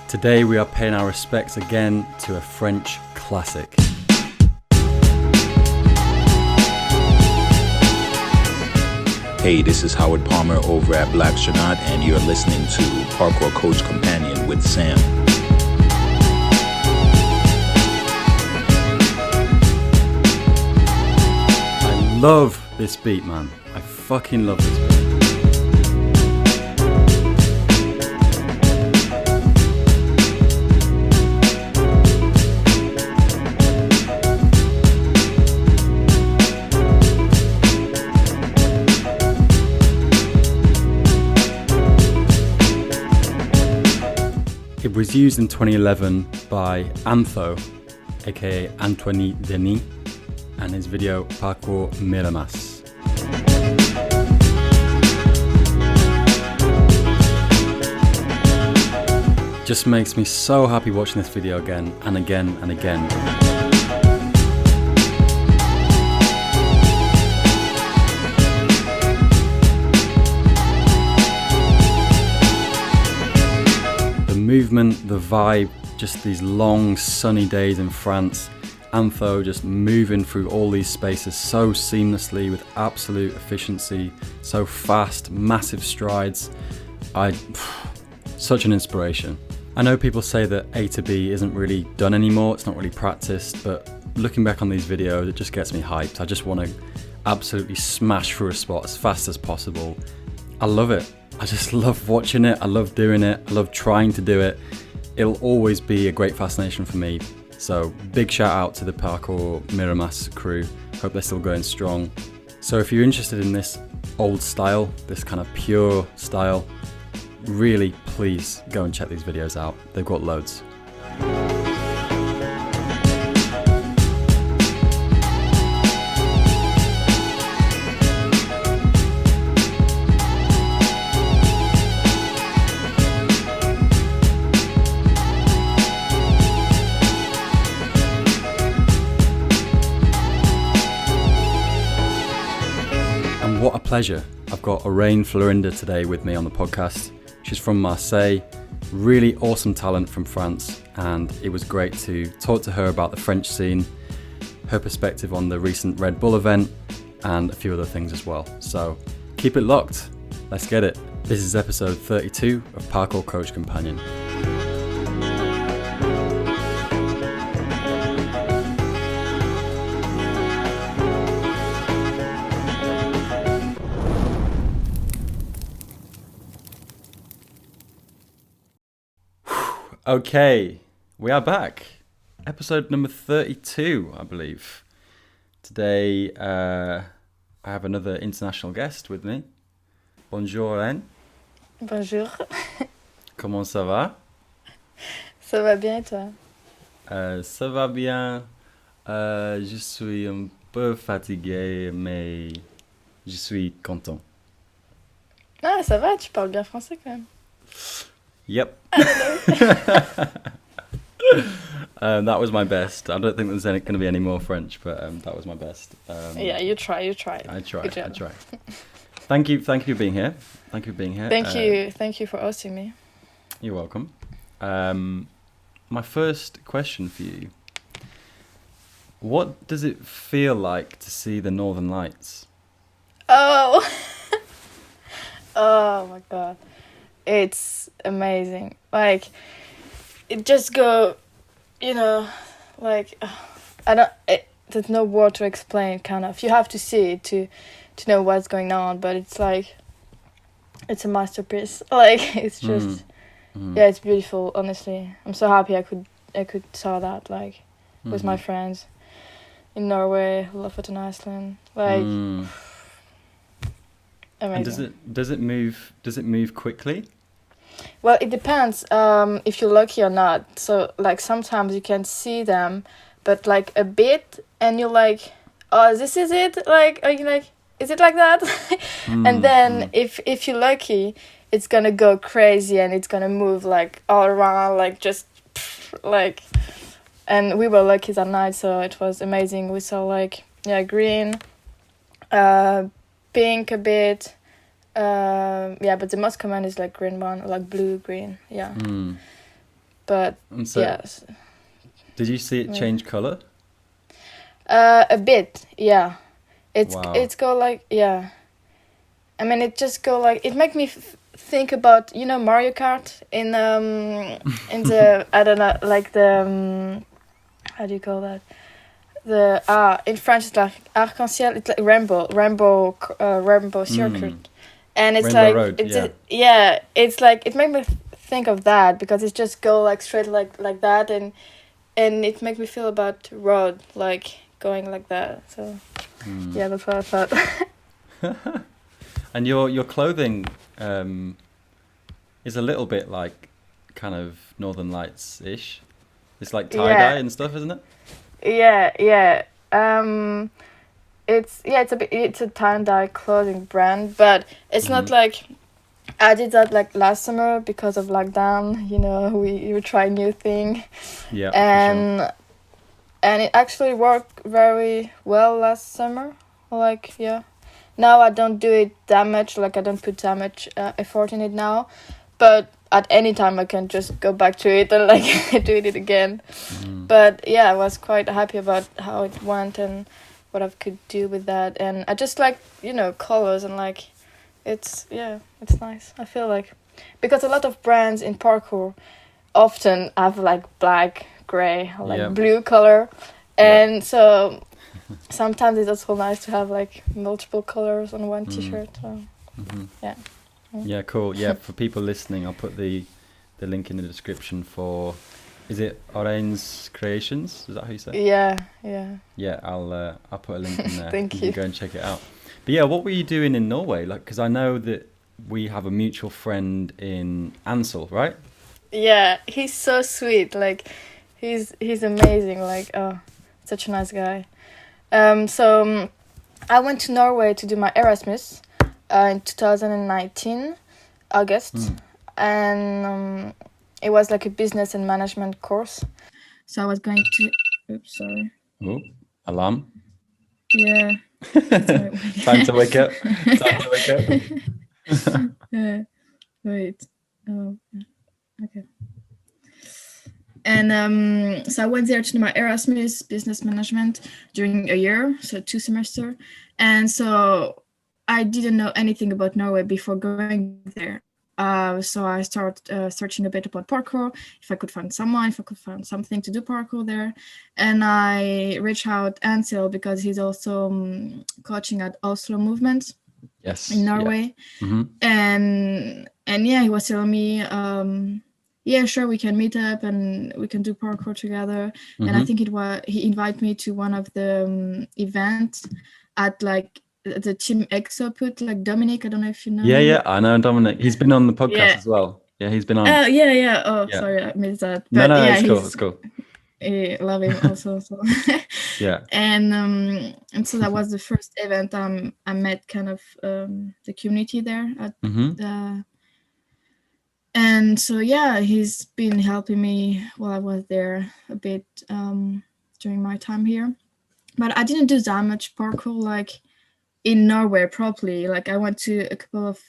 Today we are paying our respects again to a French classic. Hey, this is Howard Palmer over at Black Shanaat, and you're listening to Parkour Coach Companion with Sam. I love this beat, man. I fucking love this beat. It was used in 2011 by ANTHOW, aka Antoine Denis, and his video Parkour MIRAMAS. Just makes me so happy watching this video again and again and again. The movement, the vibe, just these long sunny days in France. ANTHOW just moving through all these spaces so seamlessly with absolute efficiency, so fast, massive strides. Such an inspiration. I know people say that A to B isn't really done anymore, it's not really practiced, but looking back on these videos, it just gets me hyped. I just want to absolutely smash through a spot as fast as possible. I love it. I just love watching it, I love doing it, I love trying to do it. It'll always be a great fascination for me. So big shout out to the Parkour MIRAMAS crew. Hope they're still going strong. So if you're interested in this old style, this kind of pure style, really please go and check these videos out. They've got loads. What a pleasure. I've got Orane Florinda today with me on the podcast. She's from Marseille, really awesome talent from France, and it was great to talk to her about the French scene, her perspective on the recent Red Bull event, and a few other things as well. So keep it locked. Let's get it. This is episode 32 of Parkour Coach Companion. Okay, we are back. Episode number 32, I believe. Today, I have another international guest with me. Bonjour, Orane. Bonjour. Comment ça va? Ça va bien, toi? Ça va bien. Je suis un peu fatigué, mais je suis content. Ah, ça va, tu parles bien français quand même. Yep. That was my best. I don't think there's going to be any more French, but that was my best. Yeah, you try. I try. Thank you for being here. Thank Thank you for hosting me. You're welcome. My first question for you: what does it feel like to see the Northern Lights? Oh, oh my God. It's amazing. Like, it just go, like, there's no word to explain, kind of. You have to see it to know what's going on, but it's like, it's a masterpiece. Like, it's just, yeah, it's beautiful, honestly. I'm so happy I could saw that, like, with my friends in Norway, Lofoten, Iceland. Like, amazing. And does it move quickly? Well, it depends if you're lucky or not. So, like, sometimes you can see them, but, like, a bit, and you're like, oh, this is it? Like, are you like, is it like that? And then if you're lucky, it's gonna go crazy, and it's gonna move, like, all around, like, just, like, and we were lucky that night, so it was amazing. We saw, like, green, pink a bit, but the most common is like green one, like blue green, But And so, yes, did you see it change color? a bit, yeah. Wow. It's go like, yeah. I mean, it just go like, it make me think about, you know, Mario Kart in the I don't know, like the how do you call that? The in French it's like arc-en-ciel. It's like rainbow circuit, and it's Rainbow like Road, it's yeah. yeah. It's like it made me think of that because it's just go like straight like that, and it made me feel about road like going like that. So yeah, that's what I thought. And your clothing is a little bit like kind of Northern Lights ish. It's like tie-dye and stuff, isn't it? Yeah. It's a tie-dye clothing brand, but it's not like I did that like last summer because of lockdown. You know, we try new thing. Yeah. And it actually worked very well last summer. Like, yeah. Now I don't do it that much. Like, I don't put that much effort in it now. But at any time I can just go back to it and like do it again. But yeah, I was quite happy about how it went and what I could do with that. And I just like, you know, colors and like it's nice. I feel like because a lot of brands in parkour often have like black, gray, or like blue color, and so sometimes it's also nice to have like multiple colors on one t-shirt. So yeah, cool. Yeah, for people listening, I'll put the link in the description for, is it Orane's Creations? Is that how you say it? Yeah. I'll put a link in there. Thank you you. can go and check it out. But yeah, what were you doing in Norway? Like, because I know that we have a mutual friend in ANTHOW, right? Yeah, he's so sweet. Like, he's amazing. Like, oh, such a nice guy. So I went to Norway to do my Erasmus in 2019, August, and it was like a business and management course. So I was going to. Oops, sorry. Oh, alarm. Yeah. Time to wake up. Wait. Oh, okay. And so I went there to do my Erasmus business management during a year, so 2 semesters. And so I didn't know anything about Norway before going there. So I started searching a bit about parkour, if I could find something to do parkour there. And I reached out ANTHOW because he's also coaching at Oslo Movement in Norway. Yeah. And yeah, he was telling me, yeah, sure, we can meet up and we can do parkour together. And I think he invited me to one of the events at like the Team EXO put, like Dominic, I don't know if you know. Yeah, I know Dominic. He's been on the podcast as well. Yeah, he's been on. Yeah. Oh, sorry, I missed that. But no, yeah, it's cool. I love him also. So. Yeah. And so that was the first event I met kind of the community there at and so yeah, he's been helping me while I was there a bit during my time here. But I didn't do that much parkour like in Norway properly. Like I went to a couple of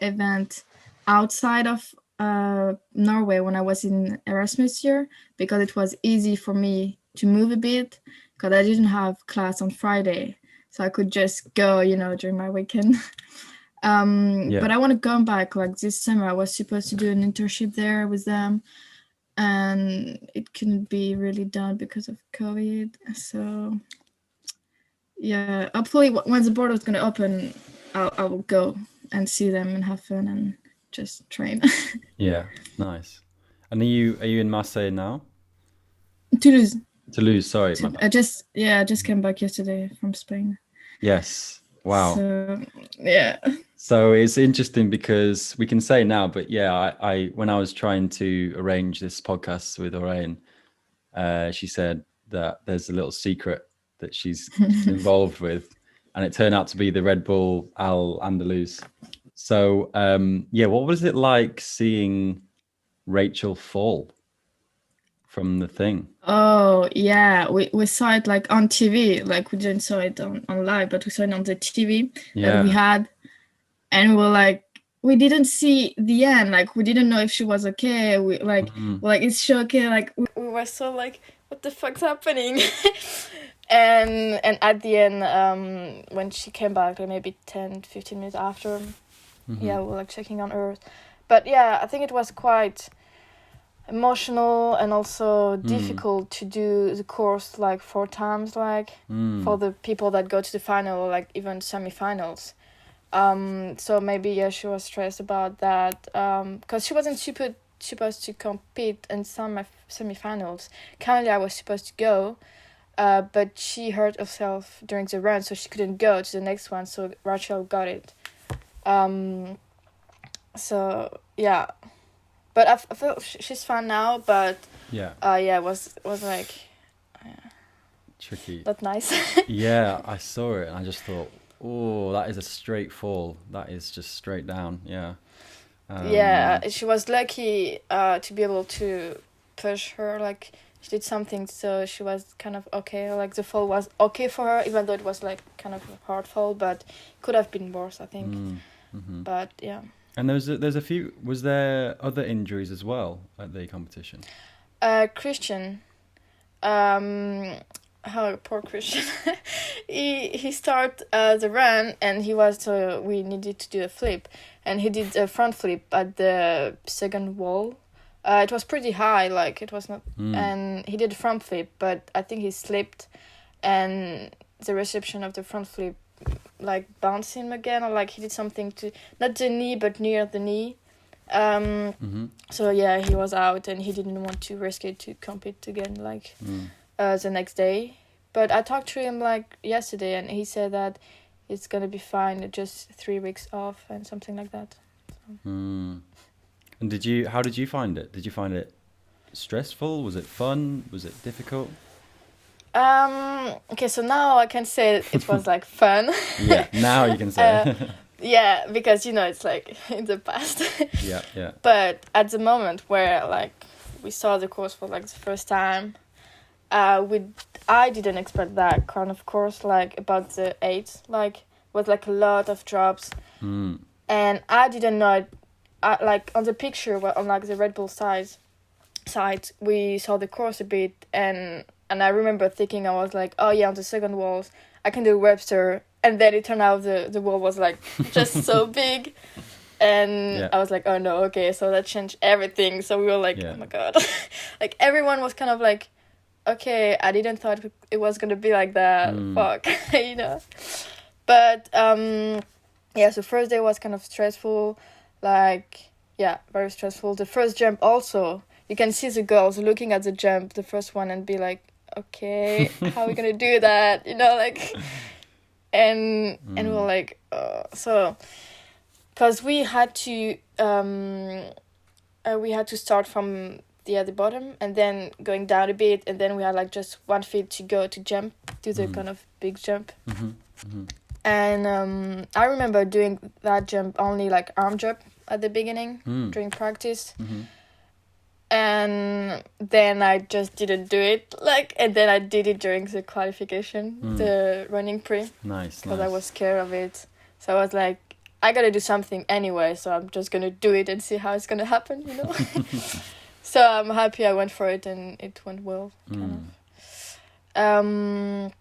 events outside of Norway when I was in Erasmus year because it was easy for me to move a bit because I didn't have class on Friday. So I could just go, you know, during my weekend. But I want to go back. Like this summer, I was supposed to do an internship there with them, and it couldn't be really done because of COVID. So yeah, hopefully when the border is going to open, I will go and see them and have fun and just train. Yeah, nice. And are you in Marseille now? Toulouse, sorry. I just came back yesterday from Spain. Yes. Wow. So, yeah. So it's interesting because we can say now, but yeah, I when I was trying to arrange this podcast with Orane, she said that there's a little secret that she's involved with, and it turned out to be the Red Bull Al Andalus. So yeah, what was it like seeing Rachel fall from the thing? Oh yeah, we saw it like on TV. Like we didn't saw it on live, but we saw it on the TV that we had, and we were like, we didn't see the end. Like, we didn't know if she was okay. We like, like, is she okay? Like, we were so like, what the fuck's happening? and at the end, when she came back, like maybe 10-15 minutes after, yeah, we were like checking on her. But yeah, I think it was quite emotional and also difficult to do the course like 4 times, like for the people that go to the final or like even semi-finals. So maybe, yeah, she was stressed about that, because she wasn't supposed to compete in some semi-finals. Currently I was supposed to go, but she hurt herself during the run, so she couldn't go to the next one, so Rachel got it. So yeah, but I feel she's fine now, but yeah, it was like tricky, not nice. Yeah, I saw it and I just thought, oh, that is a straight fall. That is just straight down. Yeah. Yeah, she was lucky to be able to push her. Like, she did something, so she was kind of okay. Like, the fall was okay for her, even though it was like kind of a hard fall, but could have been worse, I think. But yeah. And there's a few. Was there other injuries as well at the competition? Christian. Oh, poor Christian. he started the run, and we needed to do a flip, and he did a front flip at the second wall. It was pretty high, like it was not, and he did a front flip, but I think he slipped, and the reception of the front flip like bounced him again, or like he did something to not the knee but near the knee. So yeah, he was out, and he didn't want to risk it to compete again like the next day. But I talked to him like yesterday, and he said that it's gonna be fine, just 3 weeks off and something like that. So. And how did you find it? Did you find it stressful? Was it fun? Was it difficult? Okay, so now I can say it was like fun. Yeah, now you can say. Yeah, because it's like in the past. Yeah. But at the moment where like we saw the course for like the first time, I didn't expect that kind of course, like about the 8, like with like a lot of drops, and I didn't know it. Like on the picture, on like the Red Bull side, we saw the course a bit, and I remember thinking, I was like, oh yeah, on the second walls I can do Webster, and then it turned out the wall was like just so big, and I was like, oh no, okay, so that changed everything. So we were like, oh my god, like everyone was kind of like, okay, I didn't thought it was gonna be like that, fuck, But yeah, so first day was kind of stressful, like very stressful. The first jump also, you can see the girls looking at the jump, the first one, and be like, okay, how are we gonna do that, like, and we're like, so, because we had to start from the bottom and then going down a bit, and then we had like just 1 feet to go to jump, do the kind of big jump. And I remember doing that jump only like arm jump at the beginning during practice. And then I just didn't do it, and then I did it during the qualification, the running pre. Nice. Because I was scared of it. So I was like, I gotta do something anyway, so I'm just gonna do it and see how it's gonna happen, So I'm happy I went for it, and it went well, kind of.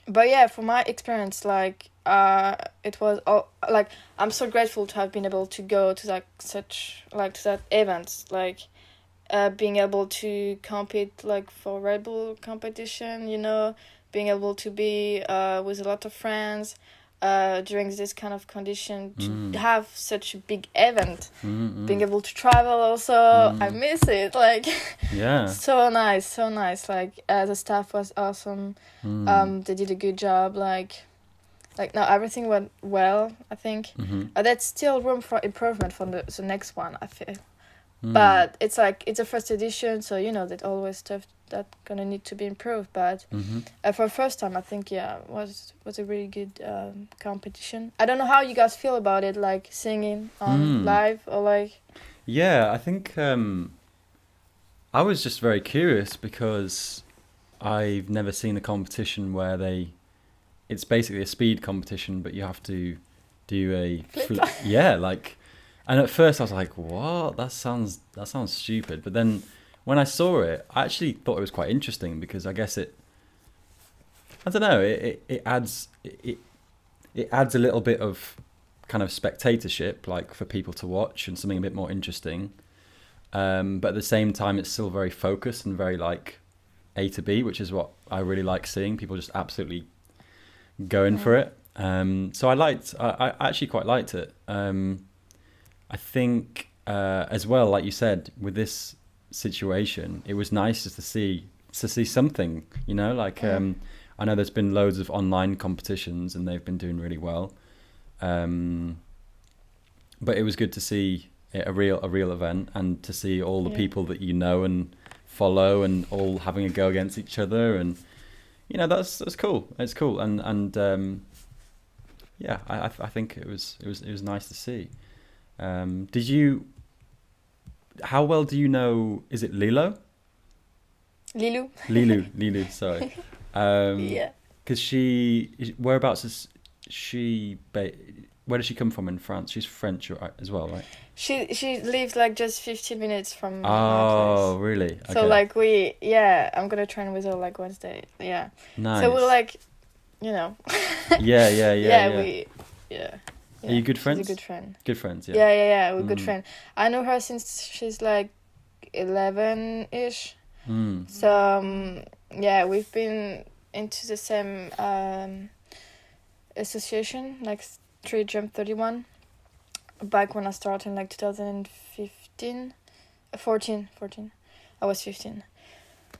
But yeah, for my experience, like, it was like, I'm so grateful to have been able to go to that event, like, being able to compete like for Red Bull competition, being able to be with a lot of friends during this kind of condition, to have such a big event, being able to travel also, I miss it, like, so nice, like, the staff was awesome, they did a good job, like no, everything went well, I think. There's still room for improvement for the next one, I feel. But it's like, it's a first edition, so that always stuff that gonna need to be improved. But for first time, I think was a really good competition. I don't know how you guys feel about it, like singing on live or like. Yeah, I think I was just very curious because I've never seen a competition where it's basically a speed competition, but you have to do a flip. Yeah, like. And at first I was like, what? That sounds stupid. But then when I saw it, I actually thought it was quite interesting because I guess I don't know, it adds a little bit of kind of spectatorship, like for people to watch, and something a bit more interesting. But at the same time, it's still very focused and very like A to B, which is what I really like seeing. People just absolutely going for it. So I actually quite liked it. I think as well, like you said, with this situation, it was nice just to see something, you know, like I know there's been loads of online competitions and they've been doing really well. But it was good to see a real event and to see all the people that you know and follow and all having a go against each other, and you know that's cool. It's cool, and yeah, I think it was nice to see. How well do you know? Is it Lilo? Lilu. Sorry. Yeah. Because whereabouts is she? Where does she come from in France? She's French as well, right? She lives like just 15 minutes from Oh, our place. really? Okay. So like I'm gonna train with her like Wednesday. Yeah. Nice. So we're like, you know. Yeah. Are you good friends? She's a good friend. Good friends, yeah. Yeah. We're good friends. I know her since she's like 11-ish. So yeah, we've been into the same association, like Street Jump 31, back when I started in like 2015, 14. I was 15.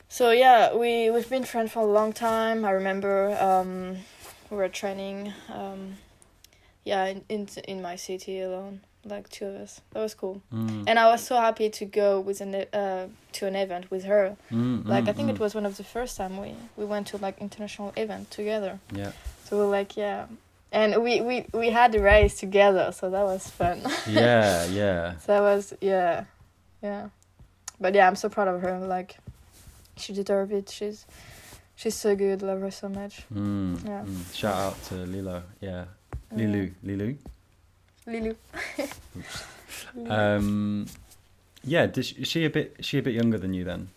So yeah, we've been friends for a long time. I remember we were training in my city alone, like two of us. That was cool. And I was so happy to go with to an event with her. I think it was one of the first time we went to like international event together. Yeah. So we're like, yeah. And we had the race together, so that was fun. Yeah. So that was, yeah. But yeah, I'm so proud of her. Like, she deserves it. She's so good. Love her so much. Yeah. Shout out to Lilo. Yeah. Lilu. Yeah. Is she a bit younger than you then?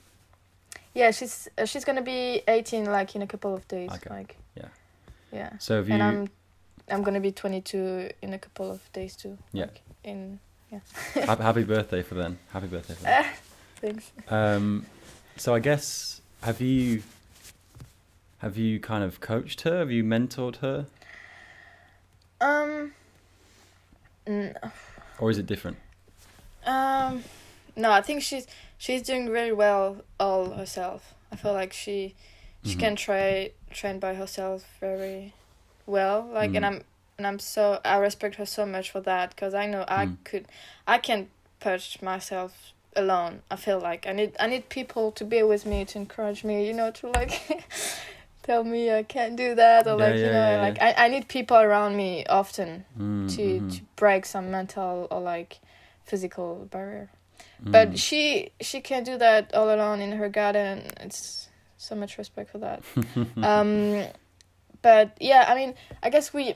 Yeah, she's gonna be 18 like in a couple of days. Okay. Like. Yeah. So have you? And I'm gonna be 22 in a couple of days too. Yeah. Like, Happy birthday for then. Happy birthday for then. Thanks. So I guess have you kind of coached her? Have you mentored her? Or is it different? No, I think she's doing really well all herself. I feel like she can train by herself very well. Like, and I respect her so much for that, because I know I can't push myself alone. I feel like I need people to be with me, to encourage me, you know, to like tell me I can't do that, or I need people around me often to break some mental or like physical barrier. But she can do that all alone in her garden. It's so much respect for that. But yeah, I mean, I guess we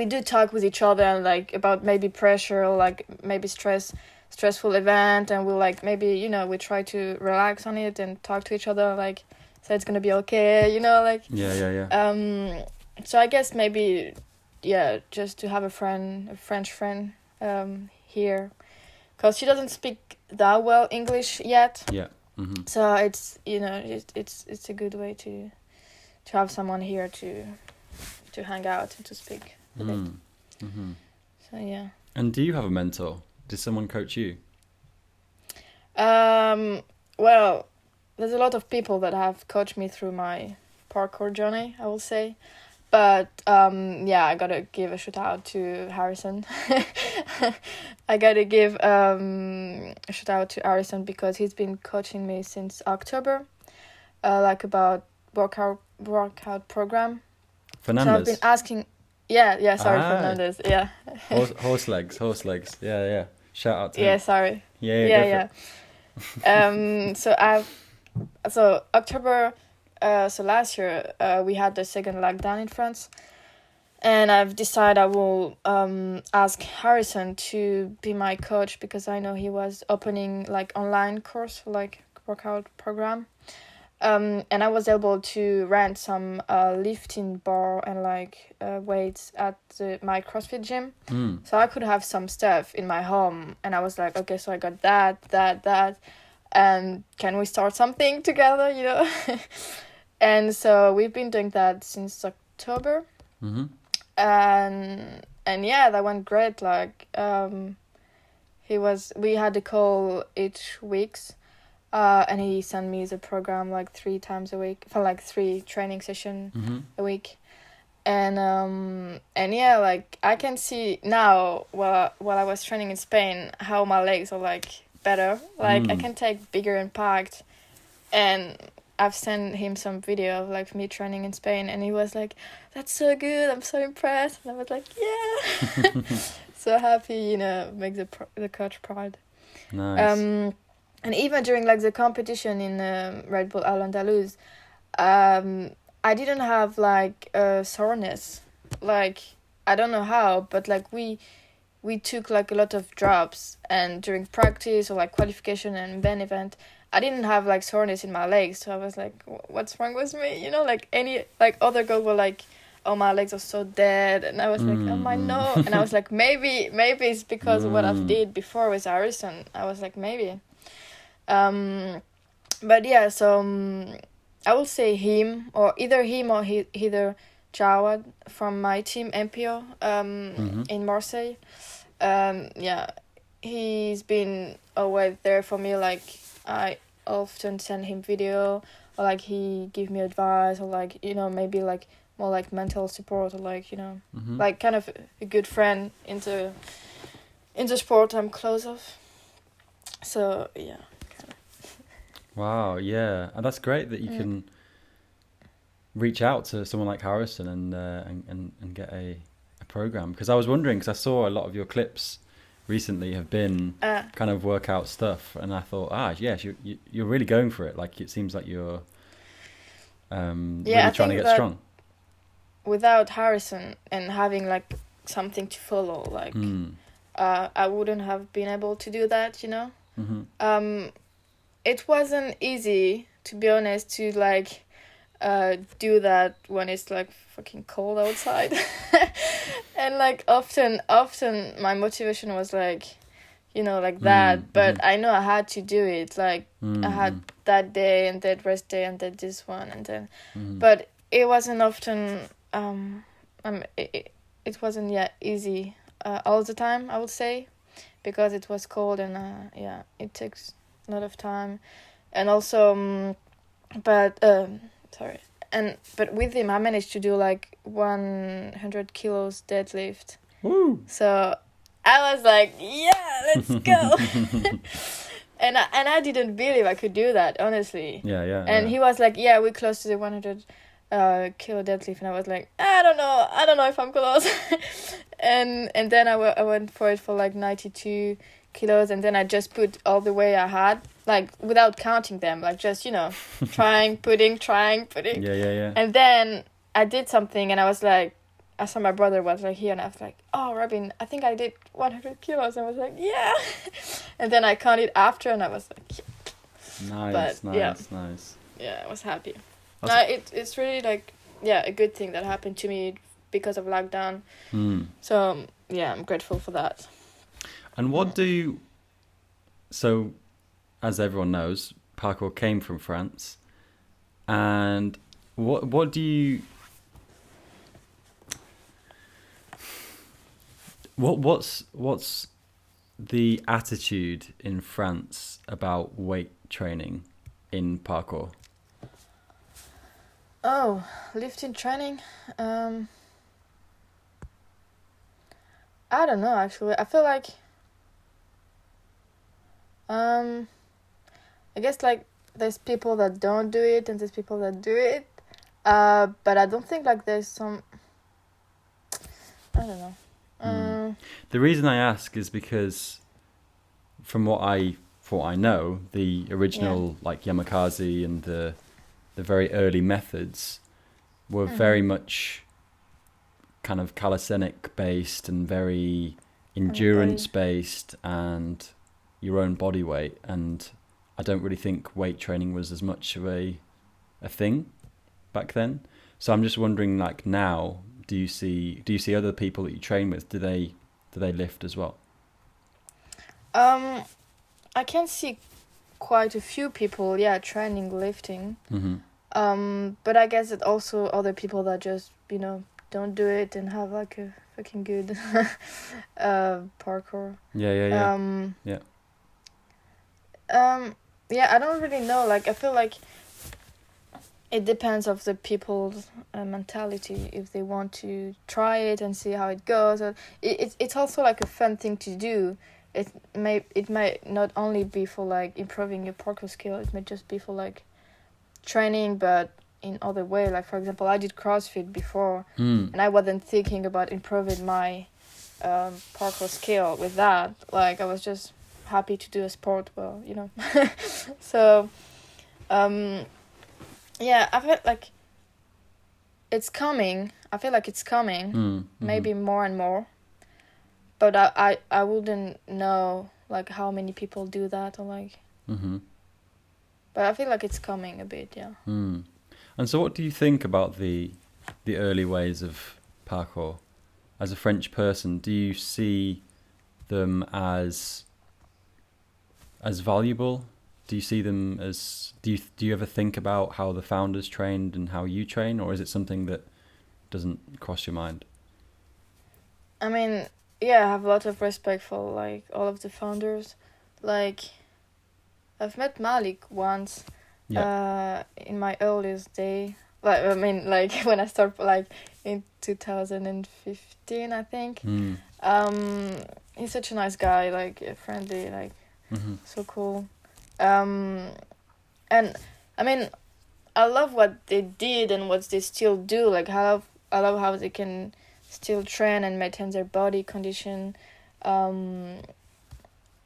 do talk with each other and like about maybe pressure or like maybe stressful event, and we'll like maybe, you know, we try to relax on it and talk to each other, like say it's gonna be okay, you know, like so I guess maybe just to have a French friend here, because she doesn't speak that well English yet. So it's, you know, it's a good way to have someone here to hang out and to speak with it. So yeah. And do you have a mentor? Did someone coach you? Well, there's a lot of people that have coached me through my parkour journey, I will say. But I gotta give a shout out to Harrison. I gotta give a shout out to Harrison, because he's been coaching me since October, like about workout program. Fernandez. So I've been asking. Fernandez. Yeah. Horse legs. Yeah. Shout out to him. Yeah, sorry. Yeah. So October. So last year we had the second lockdown in France, And I've decided I will ask Harrison to be my coach, because I know he was opening like online course for like workout program. And I was able to rent some lifting bar and like weights at my CrossFit gym. So I could have some stuff in my home. And I was like, okay, so I got that. And can we start something together, you know? And so we've been doing that since October. And yeah, that went great. Like we had a call each weeks. And he sent me the program like 3 times a week for like 3 training session a week. And yeah, like I can see now while I was training in Spain how my legs are like better. Like I can take bigger impact. And I've sent him some video of like me training in Spain, and he was like, "That's so good, I'm so impressed." And I was like, yeah. So happy, you know, make the coach proud. Nice. And even during like the competition in Red Bull Al Andalus, I didn't have like soreness. Like I don't know how, but like we took like a lot of drops, and during practice or like qualification and band event, I didn't have like soreness in my legs. So I was like, what's wrong with me? You know, like other girls were like, oh, my legs are so dead. And I was like, oh, my no. And I was like, maybe it's because of what I've did before with Harrison. I was like, maybe. But yeah, so I will say him or either Jawad from my team MPO in Marseille. Yeah, he's been always there for me. Like I often send him video, or like he give me advice, or like, you know, maybe like more like mental support, or like, you know, like kind of a good friend in the sport I'm close of. So yeah. Wow, yeah, and that's great that you can reach out to someone like Harrison and get a program. Because I was wondering, because I saw a lot of your clips recently have been kind of workout stuff, and I thought, yes, you're really going for it. Like it seems like you're really trying to get strong. Without Harrison and having like something to follow, like I wouldn't have been able to do that, you know. It wasn't easy, to be honest, to like do that when it's like fucking cold outside. And like often my motivation was like, you know, like that, but I know I had to do it. Like I had that day and that rest day and then this one and then but it wasn't often it wasn't easy all the time, I would say, because it was cold and it takes a lot of time. And also but with him I managed to do like 100 kilos deadlift. Woo. So I was like, yeah, let's go. and I didn't believe I could do that, honestly. And he was like, yeah, we're close to the 100 kilo deadlift, and I was like, I don't know if I'm close. and then I went for it for like 92 kilos, and then I just put all the weight I had, like without counting them, like just, you know, trying, putting. And then I did something, and I was like, I saw my brother was like here, and I was like, oh, Robin, I think I did 100 kilos. And I was like, yeah. And then I counted after, and I was like, yeah. Nice. Yeah, I was happy. It's really like, a good thing that happened to me because of lockdown. So yeah, I'm grateful for that. And so as everyone knows, parkour came from France. And what do you... What's the attitude in France about weight training in parkour? Oh, lifting training. I don't know, actually. I feel like I guess like there's people that don't do it and there's people that do it. But I don't think like there's some, I don't know. The reason I ask is because from what I know, the original like Yamakasi and the very early methods were very much kind of calisthenic based and very endurance based and your own body weight, and I don't really think weight training was as much of a thing back then. So I'm just wondering, like, now, do you see other people that you train with, do they lift as well? I can see quite a few people, training lifting. But I guess it also other people that just, don't do it and have like a fucking good parkour. I don't really know. Like, I feel like it depends of the people's mentality, if they want to try it and see how it goes. It's also like a fun thing to do. It might not only be for like improving your parkour skill. It may just be for like training, but in other way. Like, for example, I did CrossFit before, and I wasn't thinking about improving my parkour skill with that. Like, I was just happy to do a sport. Well, so I feel like it's coming. Maybe more and more. But I wouldn't know like how many people do that, or like. But I feel like it's coming a bit, yeah. And so, what do you think about the early ways of parkour? As a French person, do you see them as valuable? Do you see them as do you ever think about how the founders trained and how you train, or is it something that doesn't cross your mind? I mean, yeah, I have a lot of respect for like all of the founders. Like, I've met Malik once in my earliest day. Like, I mean, like when I started, like in 2015, I think. He's such a nice guy, like friendly, like so cool. And I mean, I love what they did and what they still do. Like, I love how they can still train and maintain their body condition. And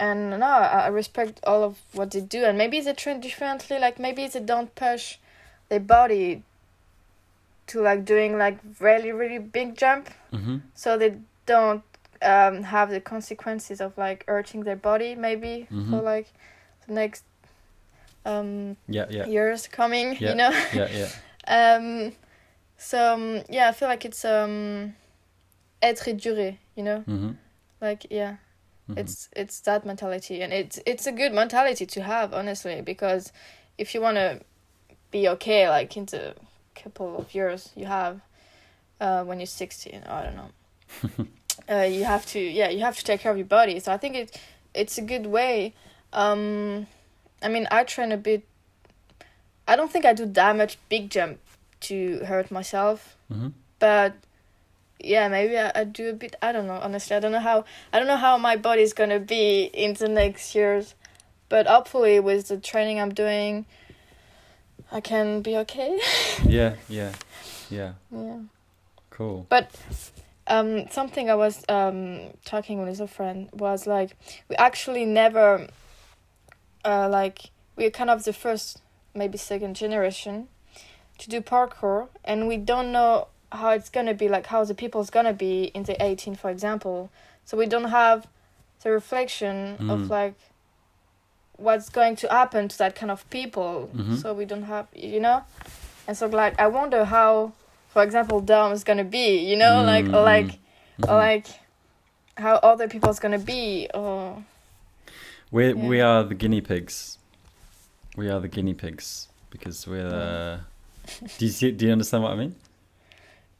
no, I respect all of what they do. And maybe they train differently. Like, maybe they don't push their body to like doing like really, really big jump. So they don't have the consequences of like hurting their body maybe for like the next years coming, So I feel like it's être et durer, like it's that mentality, and it's a good mentality to have, honestly, because if you want to be okay like in the couple of years you have when you're 16, I don't know, you have to take care of your body. So I think it's a good way. I mean, I train a bit. I don't think I do that much big jump to hurt myself, but maybe I do a bit. I don't know, honestly. I don't know how my body's gonna be in the next years, but hopefully with the training I'm doing, I can be okay. Yeah. Cool. But something I was talking with a friend was like, we actually never we're kind of the first, maybe second generation to do parkour, and we don't know how it's gonna be, like how the people's gonna be in the 18, for example. So we don't have the reflection of like what's going to happen to that kind of people. So we don't have, and so like I wonder how, for example, Dom is gonna be, or how other people's gonna be, or we are the guinea pigs. We are the guinea pigs because we're do you understand what I mean?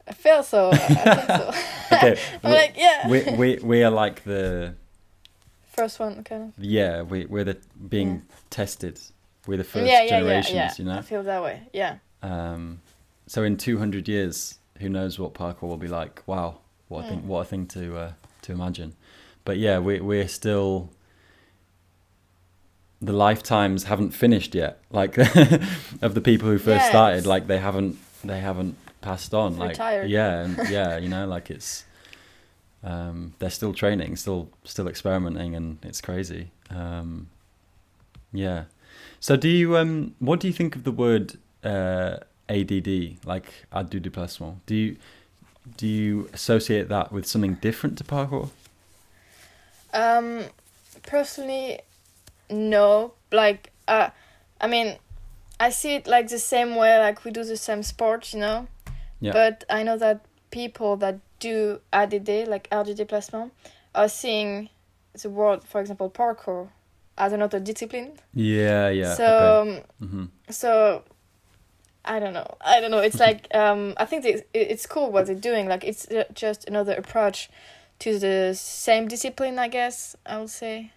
I feel so. I think so. Okay. I'm like, yeah. We are like the first one, kind of. Yeah, we're the being tested. We're the first generations, I feel that way. Yeah. So in 200 years, who knows what parkour will be like? Wow, what a thing to imagine. But yeah, we're still. The lifetimes haven't finished yet, like of the people who first started. Like they haven't passed on. Like retired. Like it's they're still training, still experimenting, and it's crazy. So do you what do you think of the word ADD, like ad du déplacement? do you associate that with something different to parkour? Personally, no. Like, I mean, I see it like the same way, like we do the same sport, you know. Yeah. But I know that people that do ADD, like RD déplacement, are seeing the word, for example, parkour, as another discipline. Yeah. So, Okay. Mm-hmm. so I don't know. It's like I think it's cool what they're doing. Like it's just another approach to the same discipline, I guess I would say.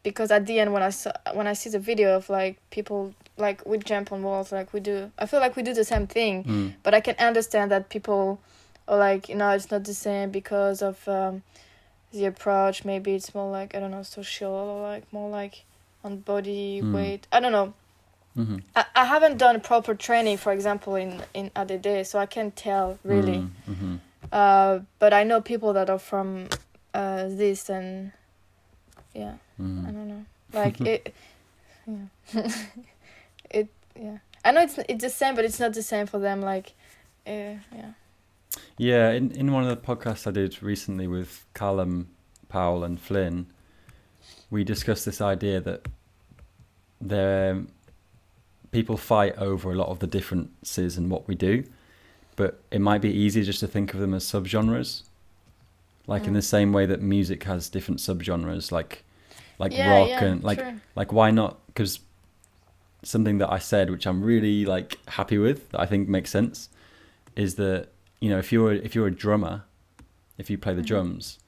Because at the end, when I see the video of like people like we jump on walls, like I feel like we do the same thing. But I can understand that people are like, it's not the same because of the approach. Maybe it's more like, I don't know, social, or like more like on body weight. I don't know. Mm-hmm. I haven't done proper training, for example, in ADD, so I can't tell really. Mm-hmm. But I know people that are from this, and yeah, I don't know, like it. Yeah, I know it's the same, but it's not the same for them. Like, yeah. Yeah, in one of the podcasts I did recently with Callum, Powell, and Flynn, we discussed this idea that people fight over a lot of the differences in what we do, but it might be easier just to think of them as subgenres. Like in the same way that music has different subgenres, like rock and like why not? Because something that I said, which I'm really like happy with, that I think makes sense, is that if you're a drummer, if you play the drums,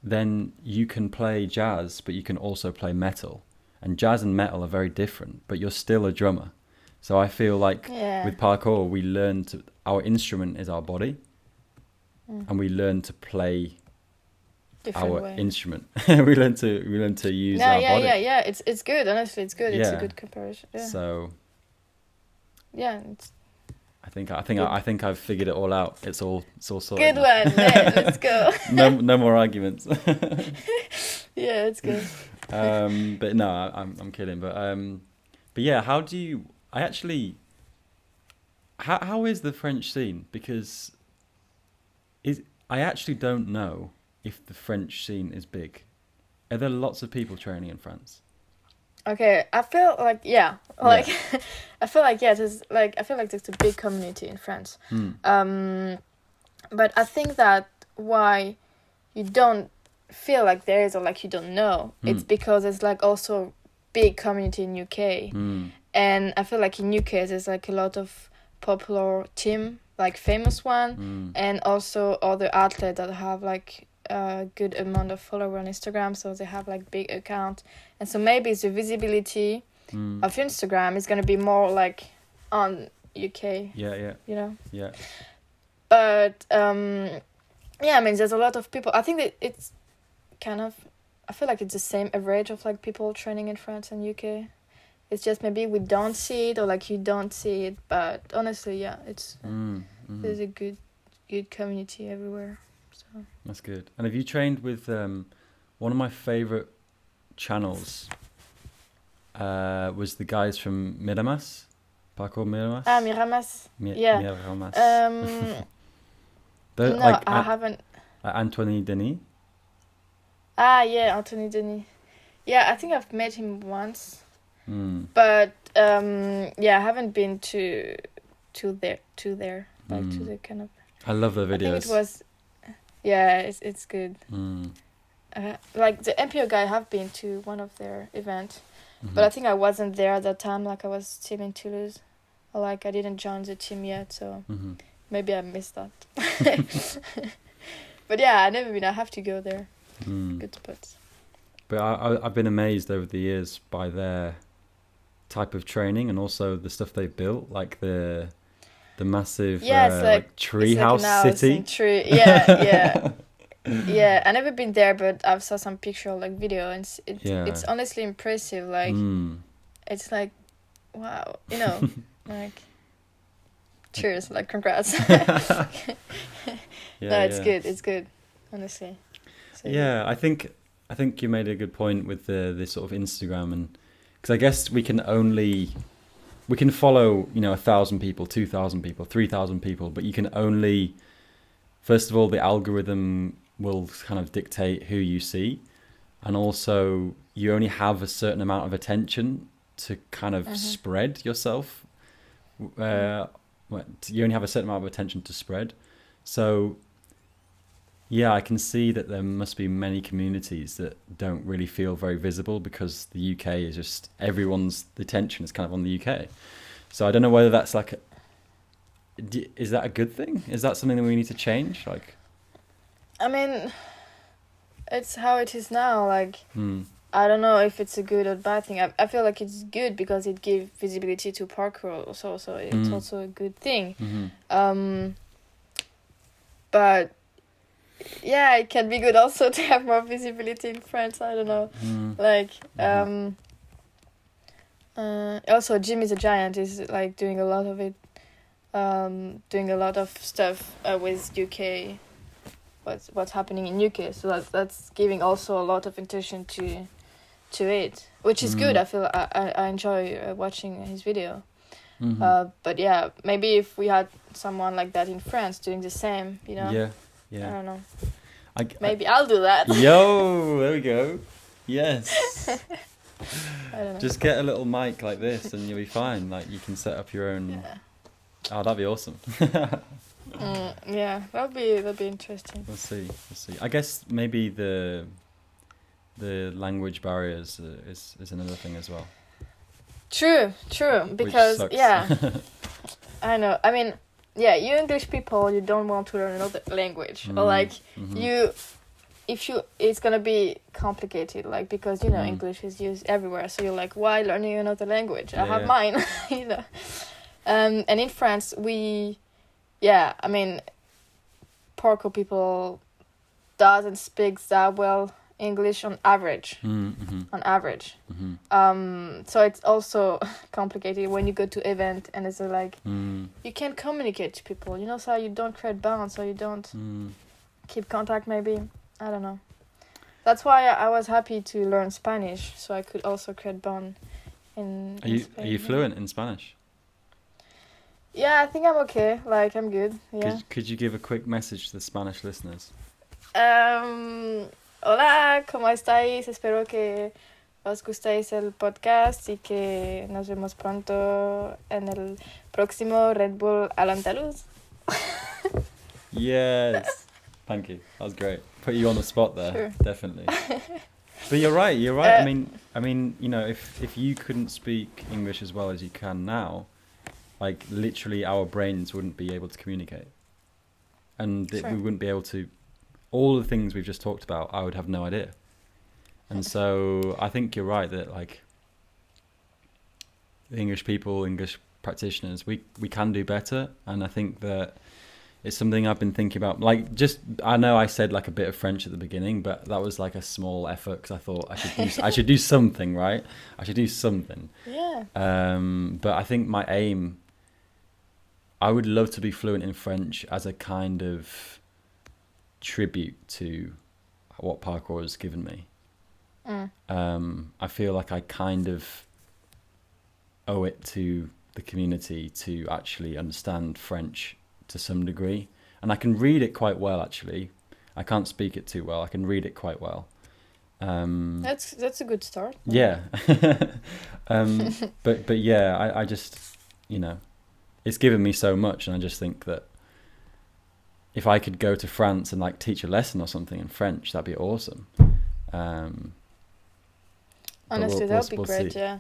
then you can play jazz, but you can also play metal, and jazz and metal are very different, but you're still a drummer. So I feel like with parkour, we learn our instrument is our body, and we learn to play instrument. we learn to use our body. Yeah. It's good. Honestly, it's good. It's a good comparison. Yeah. So. Yeah. I think I've figured it all out. It's all sorted. Good one. Yeah, let's go. no more arguments. Yeah, it's good. But no, I'm kidding. But yeah, how is the French scene? Because I actually don't know if the French scene is big. Are there lots of people training in France? Okay, I feel like I feel like there's a big community in France. But I think that why you don't feel like there is, or like you don't know, it's because there's like also big community in UK. And I feel like in UK there's like a lot of popular team, like famous one, and also other athletes that have like a good amount of followers on Instagram, so they have like big account, and so maybe the visibility of Instagram is gonna be more like on UK. Yeah. Yeah. But I mean, there's a lot of people. I think that it's kind of, I feel like it's the same average of like people training in France and UK. It's just maybe we don't see it, or like you don't see it. But honestly, yeah, it's there's a good community everywhere. So that's good. And have you trained with one of my favorite channels? Was the guys from MIRAMAS, Parkour MIRAMAS? MIRAMAS. MIRAMAS. No, like, I haven't. Anthony Denis. Yeah, Anthony Denis. Yeah, I think I've met him once. But I haven't been to there like to the kind of. I love the videos. I think it was. Yeah, it's good. Like the MPO guy, have been to one of their events, but I think I wasn't there at that time. Like I was still in Toulouse, or like I didn't join the team yet, so maybe I missed that. But yeah, I never been. I have to go there. Good spots. But I've been amazed over the years by their type of training, and also the stuff they've built, like the massive treehouse city. Yeah, I never been there, but I've saw some picture, like video, and it's honestly impressive. Like it's like, wow, like cheers, like congrats. It's good, honestly. So, I think you made a good point with the sort of Instagram, and because I guess we can follow 1,000 people, 2,000 people, 3,000 people, but you can only first of all, the algorithm will kind of dictate who you see, and also you only have a certain amount of attention to kind of spread yourself. You only have a certain amount of attention to spread. So yeah, I can see that there must be many communities that don't really feel very visible because the UK is just, everyone's attention is kind of on the UK. So I don't know whether that's like, is that a good thing? Is that something that we need to change? Like, I mean, it's how it is now. Like, I don't know if it's a good or bad thing. I feel like it's good because it gives visibility to parkour. So it's also a good thing. But yeah, it can be good also to have more visibility in France. I don't know. Like, also Jim is a Giant is like doing a lot of it, doing a lot of stuff with UK. What's happening in UK? So that's giving also a lot of attention to it, which is good. I feel I enjoy watching his video. But yeah, maybe if we had someone like that in France doing the same, you know. Yeah. I don't know. Maybe I'll do that. Yo, there we go. Yes. I don't know. Just get a little mic like this and you'll be fine. Like you can set up your own. Yeah. Oh, that'd be awesome. Yeah, that'll be interesting. We'll see. I guess maybe the language barriers is another thing as well. True. Because yeah, I know. I mean, yeah, you English people, you don't want to learn another language, or like it's gonna be complicated, like because you know English is used everywhere, so you're like, why learning another language? I have mine, you know. And in France, I mean, parkour people doesn't speak that well English on average. So it's also complicated when you go to event and it's like you can't communicate to people, you know, so you don't create bonds, so you don't keep contact. Maybe I don't know. That's why I was happy to learn Spanish, so I could also create bond in Spain. Are you fluent in Spanish? Yeah, I think I'm okay. Like I'm good. Yeah. Could you give a quick message to the Spanish listeners? Hola, ¿cómo estáis? Espero que os gustéis el podcast y que nos vemos pronto en el próximo Red Bull Al Andalus. Yes. Thank you. That was great. Put you on the spot there. Sure. Definitely. But you're right. I mean, you know, if you couldn't speak English as well as you can now, like literally our brains wouldn't be able to communicate. And we wouldn't be able to, all the things we've just talked about, I would have no idea. And so I think you're right that like English people, English practitioners, we can do better. And I think that it's something I've been thinking about. Like I know I said like a bit of French at the beginning, but that was like a small effort because I thought I should do something, right? I should do something. Yeah. But I think my aim, I would love to be fluent in French as a kind of tribute to what parkour has given me. I feel like I kind of owe it to the community to actually understand French to some degree, and I can read it quite well. Actually, I can't speak it too well. I can read it quite well. That's a good start. Yeah. But yeah, I just, you know, it's given me so much, and I just think that if I could go to France and like teach a lesson or something in French, that'd be awesome. Honestly, that would be great. See. Yeah.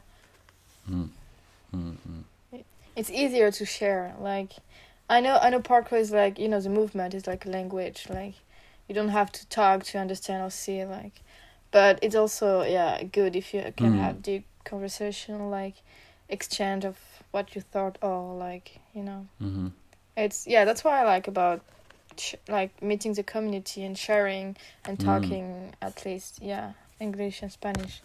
It's easier to share. Like, I know parkour is like, you know, the movement is like a language. Like, you don't have to talk to understand or see. Like, but it's also good if you can have deep conversation, like exchange of what you thought, or like, you know. It's that's what I like about like meeting the community and sharing and talking at least English and Spanish.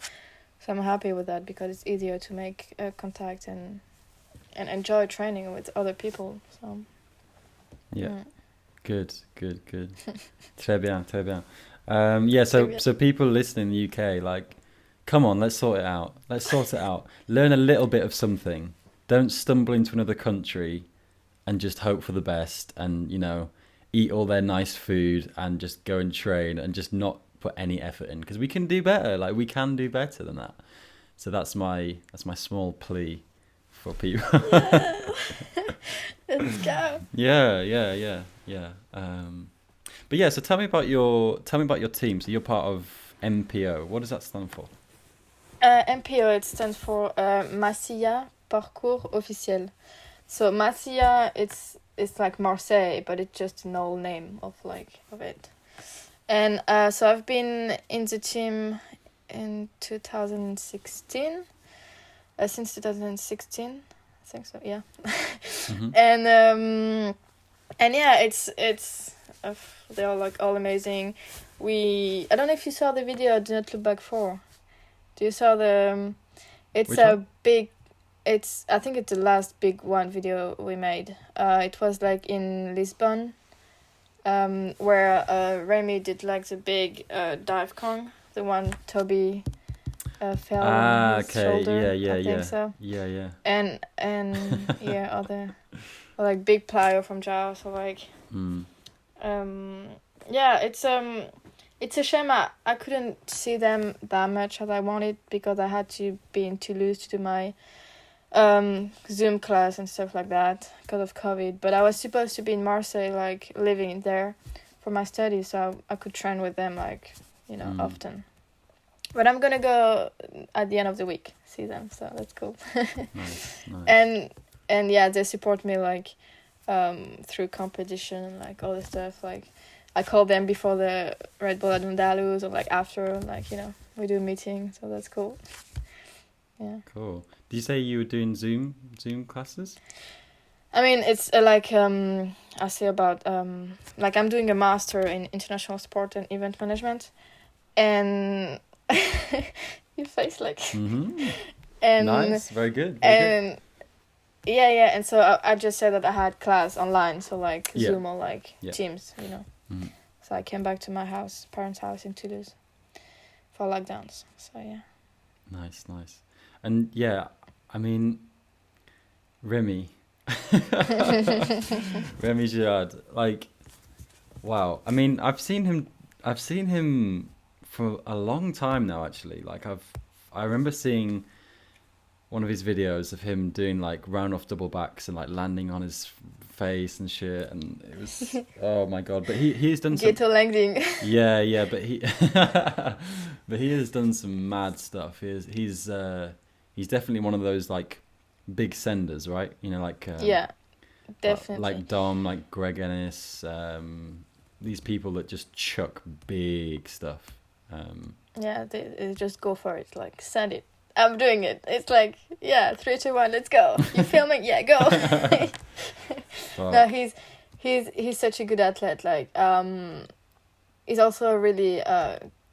So I'm happy with that because it's easier to make contact and enjoy training with other people. So good. Très bien. So people listening in the UK, like, come on, let's sort it out. Learn a little bit of something. Don't stumble into another country and just hope for the best. And, you know, eat all their nice food and just go and train and just not put any effort in, because we can do better. Like, we can do better than that. So that's my small plea for people. Let's go. Yeah. But yeah, so tell me about your team. So you're part of MPO. What does that stand for? MPO, it stands for Massilla Parkour Officiel. So Massilla, it's like Marseille, but it's just an old name of it. And so I've been in the team in 2016. Since 2016, I think so. Yeah. Mm-hmm. And yeah, it's they're like all amazing. I don't know if you saw the video Do Not Look Back 4. Do you saw the it's Which a one? big, it's, I think it's the last big one video we made. It was like in Lisbon, where Remy did like the big dive Kong, the one Toby fell on his shoulder. Yeah. I think so. Yeah. And yeah, other like big plyo from Jao. So like, yeah, it's a shame I couldn't see them that much as I wanted, because I had to be in Toulouse to do my Zoom class and stuff like that because of COVID. But I was supposed to be in Marseille, like living there for my studies, so I could train with them, like, often. But I'm gonna go at the end of the week, see them, so that's cool. Nice. And yeah, they support me like through competition and like all this stuff. Like, I call them before the Bull Al Andalus or like after, like, we do a meeting, so that's cool. Yeah. Cool. Did you say you were doing Zoom classes? I mean, it's I say about like I'm doing a master in international sport and event management, and your face like. Mm-hmm. And nice, very good. Very good. Yeah, and so I just said that I had class online, so like Zoom or like Teams, Mm-hmm. So I came back to my parents' house in Toulouse for lockdowns. So yeah. Nice. And yeah, I mean, Remy Girard, like, wow. I mean, I've seen him for a long time now, actually. Like, I remember seeing one of his videos of him doing like round off double backs and like landing on his face and shit, and it was oh my god. But he's done some Ghetto landing. yeah, but he has done some mad stuff. He's definitely one of those like big senders, right? Like yeah, definitely. Like Dom, like Greg Ennis, these people that just chuck big stuff. Yeah, they just go for it. Like, send it. I'm doing it. It's like, yeah, 3, 2, 1, let's go. You filming? Yeah, go. No, he's such a good athlete. Like, he's also a really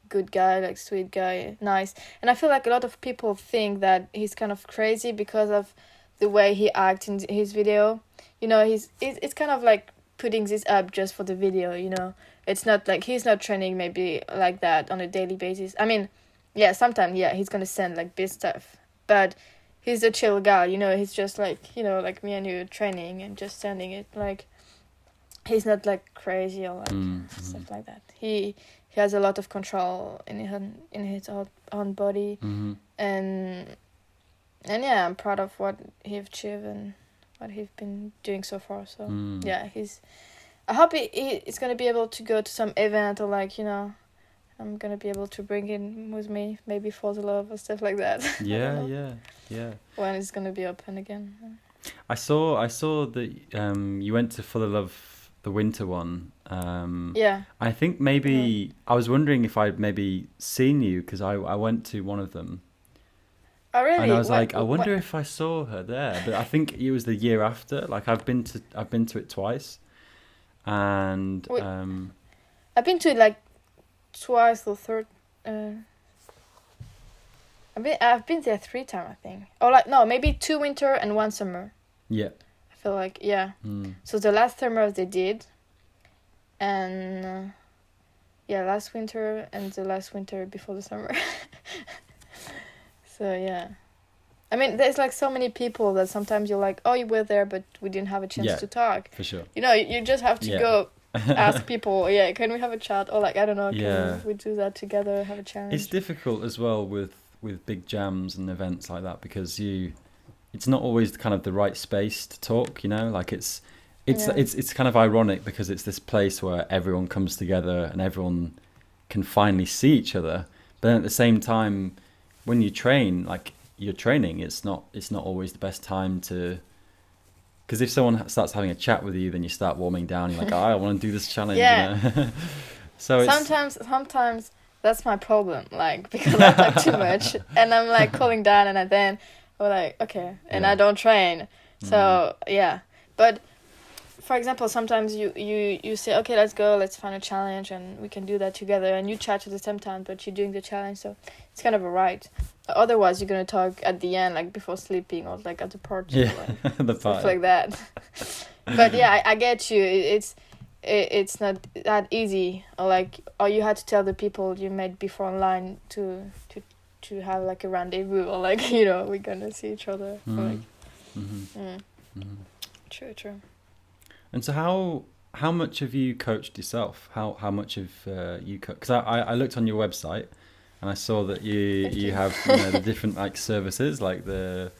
good guy, like sweet guy, nice. And I feel like a lot of people think that he's kind of crazy because of the way he acts in his video. It's kind of like putting this up just for the video. It's not like he's not training maybe like that on a daily basis. I mean, yeah, sometimes, yeah, he's gonna send like big stuff, but he's a chill guy, he's just like, like me and you training and just sending it. Like, he's not like crazy or like stuff like that. He has a lot of control in his own body, and yeah, I'm proud of what he achieved and what he's been doing so far. So yeah, I hope he's gonna be able to go to some event, or like, I'm gonna be able to bring him with me, maybe for the love or stuff like that. Yeah. When it's gonna be open again. I saw that you went to For the Love, the winter one. Yeah. I think maybe I was wondering if I'd maybe seen you, because I went to one of them. Oh really? And I was I wonder if I saw her there, but I think it was the year after. Like, I've been to it twice, and I've been to it like twice or third. I've been there 3 times, I think. Or like, no, maybe 2 winter and 1 summer. Yeah. I feel like, yeah. So the last summer they did, and last winter and the last winter before the summer. So yeah, I mean, there's like so many people that sometimes you're like, oh, you were there, but we didn't have a chance to talk. For sure. You just have to go ask people, yeah, can we have a chat? Or like, I don't know, Yeah. can we do that together, have a challenge? It's difficult as well with big jams and events like that, because it's not always kind of the right space to talk, you know, like it's kind of ironic, because it's this place where everyone comes together and everyone can finally see each other, but then at the same time, when you train, like you're training, it's not always the best time to, because if someone starts having a chat with you, then you start warming down, you're like, I want to do this challenge. Yeah. You know? So sometimes that's my problem, like, because I talk too much and I'm like cooling down, and then we're like, okay, and I don't train. So yeah, but for example, sometimes you say, okay, let's go, let's find a challenge and we can do that together, and you chat at the same time, but you're doing the challenge, so it's kind of a right. Otherwise, you're gonna talk at the end, like before sleeping, or like at the party, or the stuff like that. But yeah, I get you. It's not that easy, or you had to tell the people you met before online to have like a rendezvous, or like, you know, we're gonna see each other. True. And so how much have you coached yourself? How much have you coached? Because I looked on your website and I saw that you have, you know, the different like services, like the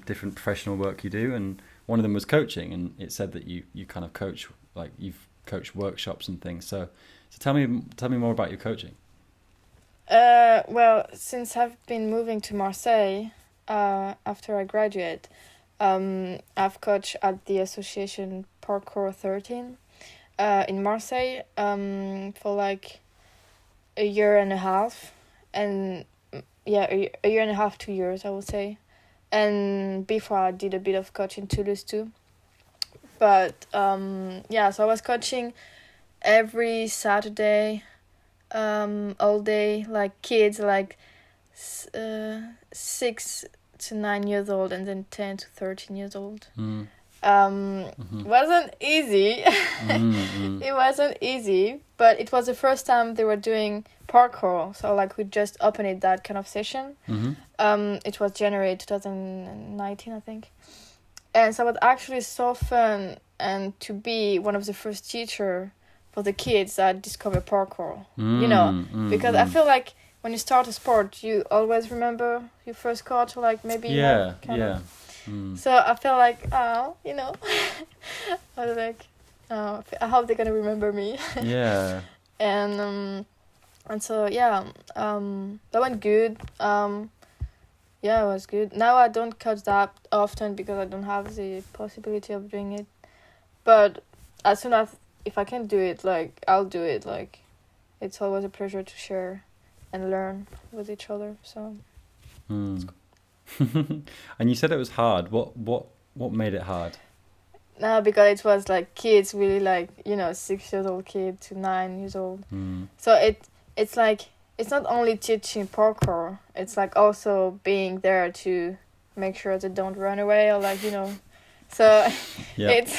different professional work you do, and one of them was coaching, and it said that you kind of coach, like you've coached workshops and things. So tell me more about your coaching. Well, since I've been moving to Marseille after I graduate, I've coached at the association Parkour 13 in Marseille for like a year and a half, and a year and a half, 2 years, I would say. And before, I did a bit of coaching in Toulouse too. But so I was coaching every Saturday, all day, like kids like 6 to 9 years old, and then 10 to 13 years old. Wasn't easy. It wasn't easy, but it was the first time they were doing parkour, so like we just opened that kind of session. It was January 2019, I think, and so it was actually so fun, and to be one of the first teacher for the kids that discover parkour, you know, because I feel like when you start a sport, you always remember your first coach, or like maybe So I felt like, you know, I was like, I hope they're gonna remember me. And so that went good. It was good. Now I don't coach that often because I don't have the possibility of doing it, but as soon as if I can do it, like I'll do it. Like it's always a pleasure to share and learn with each other. So. It's cool. And you said it was hard. What made it hard? No, because it was like kids, really, like, you know, 6 years old kid to 9 years old. So it's like it's not only teaching parkour. It's like also being there to make sure they don't run away, or like, you know. So it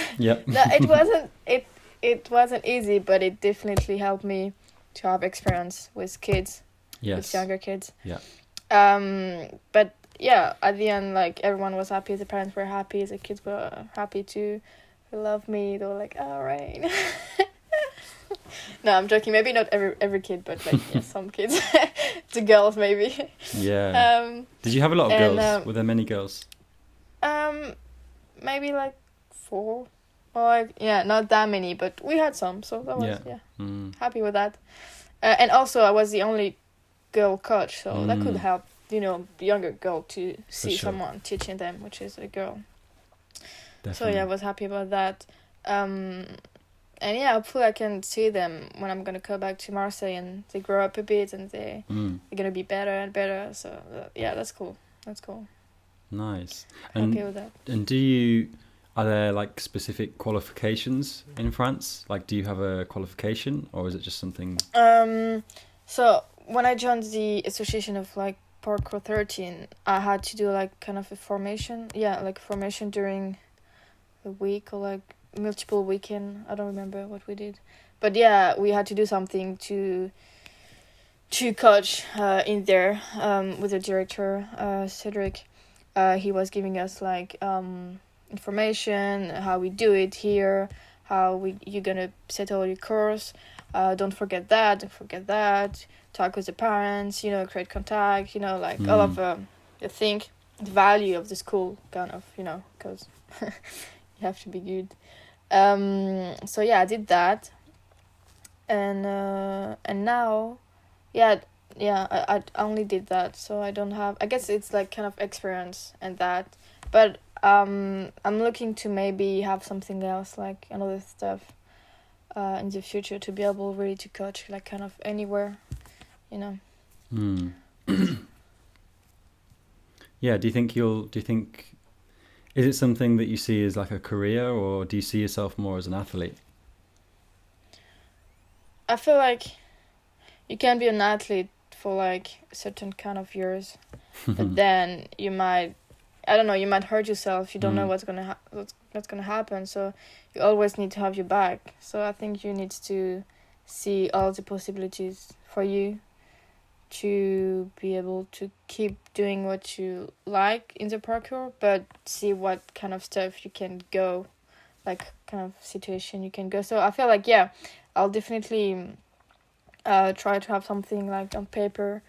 wasn't easy, but it definitely helped me to have experience with kids, with younger kids. But yeah, at the end, like everyone was happy. The parents were happy. The kids were happy too. They loved me. They were like, "All right." No, I'm joking. Maybe not every kid, but like some kids. The girls, maybe. Did you have a lot of girls? Were there many girls? Maybe like 4, or like not that many, but we had some. So that was happy with that. And also, I was the only girl coach, so that could help, you know, younger girl to see someone teaching them, which is a girl. Definitely. So I was happy about that. And hopefully I can see them when I'm gonna go back to Marseille, and they grow up a bit, and they're gonna be better and better. So that's cool. That's cool. Nice. Happy with that. And are there like specific qualifications in France? Like, do you have a qualification, or is it just something? So when I joined the association of like Parkour 13, I had to do like kind of a formation. Like formation during a week, or like multiple weekend. I don't remember what we did, but we had to do something to coach in there with the director, Cedric. He was giving us like information, how we do it here, you're gonna settle your course. Don't forget that. Talk with the parents, create contact, like all of I think the value of the school kind of, because you have to be good. So yeah, I did that, and now, I only did that, so I don't have. I guess it's like kind of experience and that, but I'm looking to maybe have something else, like another stuff, in the future, to be able really to coach like kind of anywhere, Yeah. Do you think is it something that you see as like a career, or do you see yourself more as an athlete? I feel like you can be an athlete for like a certain kind of years, but then you might, I don't know, you might hurt yourself. You don't know what's gonna happen. So you always need to have your back. So I think you need to see all the possibilities for you to be able to keep doing what you like in the parkour, but see what kind of stuff you can go, like kind of situation you can go. So I feel like, yeah, I'll definitely try to have something like on paper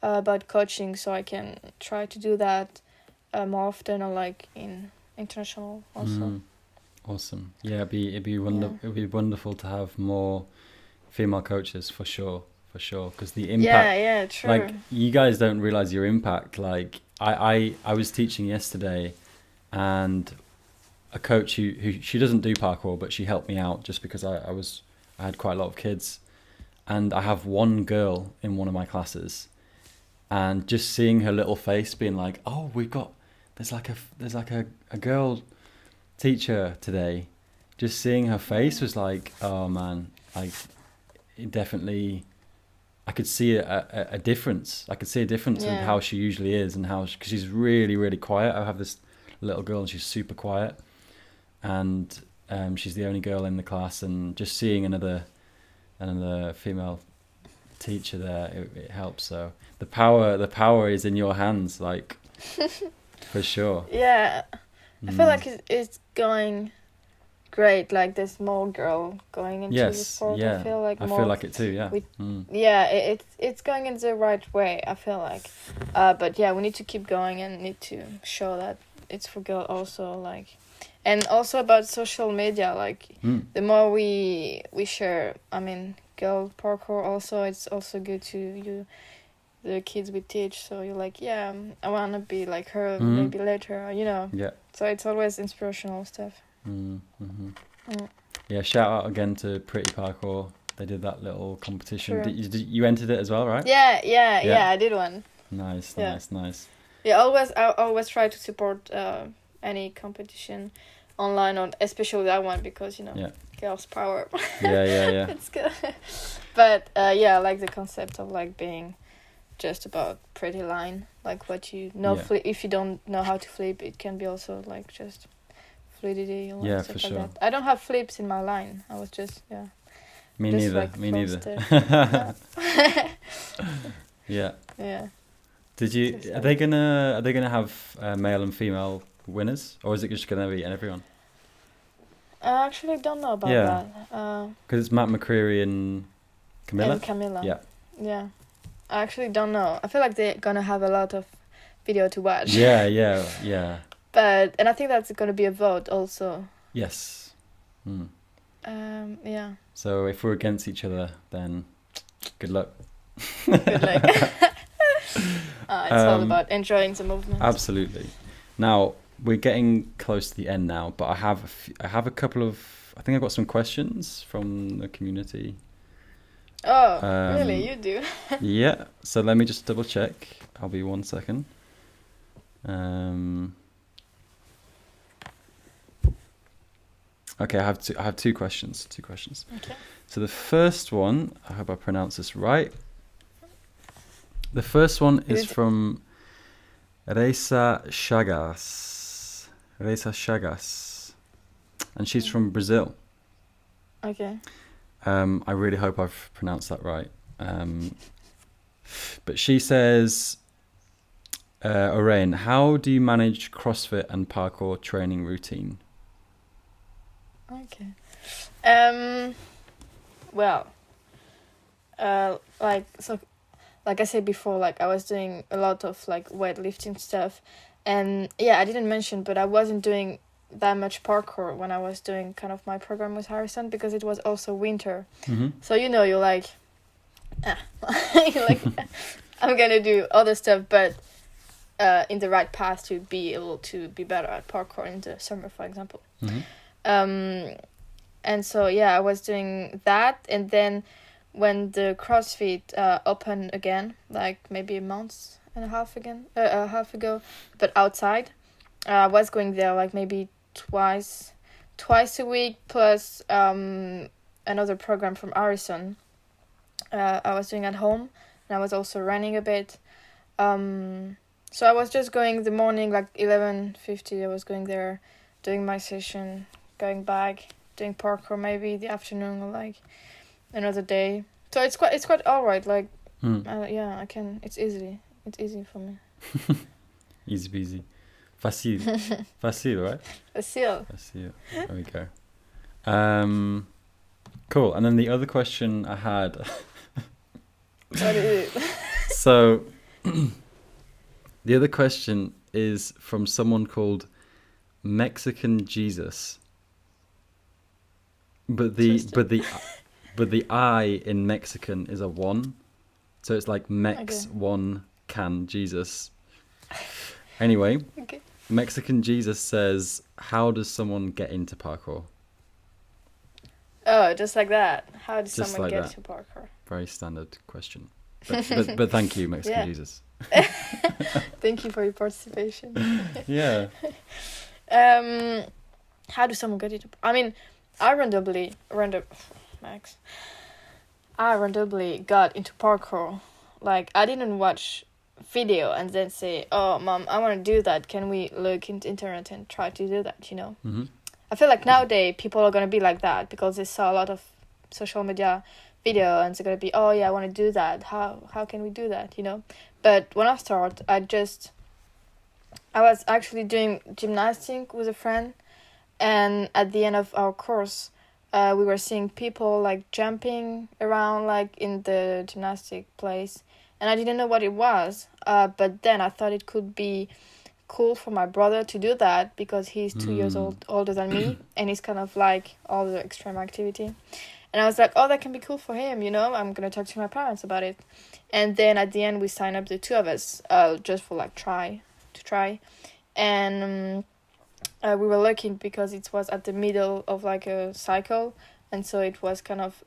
about coaching, so I can try to do that more often, or like in international also. Awesome. Yeah, it'd be wonderful to have more female coaches for sure, because the impact. Yeah, true. Like, you guys don't realize your impact. Like, I was teaching yesterday, and a coach who she doesn't do parkour, but she helped me out just because I had quite a lot of kids, and I have one girl in one of my classes, and just seeing her little face being like, oh, there's like a girl teacher today, just seeing her face was like, oh man, like, it definitely, I could see a difference. I could see a difference in how she usually is, and because she's really, really quiet. I have this little girl and she's super quiet, and she's the only girl in the class, and just seeing another female teacher there, it helps. So the power is in your hands, like, for sure. Yeah, I feel like it's going great. Like, there's more girl going into the sport. Yeah, I feel like I feel like it too. Yeah. Yeah, it's going in the right way, I feel like. But yeah, we need to keep going and need to show that it's for girl also, like. And also about social media, like, the more we share, I mean, girl parkour also, it's also good to the kids we teach. So you're like, yeah, I want to be like her maybe later, Yeah. So it's always inspirational stuff. Yeah, shout out again to Pretty Parkour. They did that little competition. Did you entered it as well, right? Yeah, I did one. Nice. Yeah, I always try to support any competition online, or especially that one, because girls power. Yeah. It's good. But I like the concept of like being just about pretty line, like what you know. If you don't know how to flip, it can be also like just fluidity and stuff for like sure. that. I don't have flips in my line. I was just Me just neither. like Me neither. Yeah. Yeah. Did you? Are they gonna have male and female winners, or is it just gonna be everyone? I actually don't know about that. Because it's Matt McCreary and Camilla. Yeah. Yeah. I actually don't know. I feel like they're gonna have a lot of video to watch. Yeah. But I think that's gonna be a vote also. Yes. Yeah. So if we're against each other, then good luck. Good luck. It's all about enjoying the movement. Absolutely. Now we're getting close to the end now, but I have a couple of. I think I've got some questions from the community. Oh, really? You do? Yeah. So let me just double check. I'll be 1 second. Okay, I have two questions. Okay. So the first one, I hope I pronounce this right. The first one is from Reisa Chagas, and she's from Brazil. Okay. I really hope I've pronounced that right. But she says, Orane, how do you manage CrossFit and parkour training routine? Okay. Well, like I said before, like I was doing a lot of like weightlifting stuff, and yeah, I didn't mention, but I wasn't doing that much parkour when I was doing kind of my program with Harrison, because it was also winter. So you're like, you're like, I'm gonna do other stuff, but in the right path to be able to be better at parkour in the summer, for example. And so yeah, I was doing that, and then when the CrossFit opened again, like maybe a month and a half ago, but outside, I was going there like maybe twice a week, plus another program from Harrison. I was doing at home, and I was also running a bit. So I was just going the morning, like 11:50. I was going there, doing my session, going back, doing parkour maybe the afternoon or like another day. So it's quite alright. Like yeah, I can. It's easy for me. Easy peasy. Facile, right? Facile. There we go. Cool. And then the other question I had. What is it? So, the other question is from someone called Mexican Jesus. But the I in Mexican is a 1, so it's like Mex 1 can Jesus. Anyway, Mexican Jesus says, "How does someone get into parkour?" Oh, just like that. How does someone get to parkour? Very standard question. But thank you, Mexican Jesus. Thank you for your participation. Yeah. How does someone get into? I mean, I randomly got into parkour. Like, I didn't watch video and then say, "Oh, Mom, I want to do that. Can we look into internet and try to do that?" You know. I feel like nowadays people are gonna be like that because they saw a lot of social media video and they're gonna be, "Oh yeah, I want to do that. How can we do that?" You know. But when I started, I was actually doing gymnastics with a friend, and at the end of our course, we were seeing people like jumping around like in the gymnastic place, and I didn't know what it was. But then I thought it could be cool for my brother to do that because he's 2 years older than me, and he's kind of like all the extreme activity. And I was like, oh, that can be cool for him, you know? I'm going to talk to my parents about it. And then at the end, we signed up the two of us just for like try. And we were lucky because it was at the middle of like a cycle. And so it was kind of,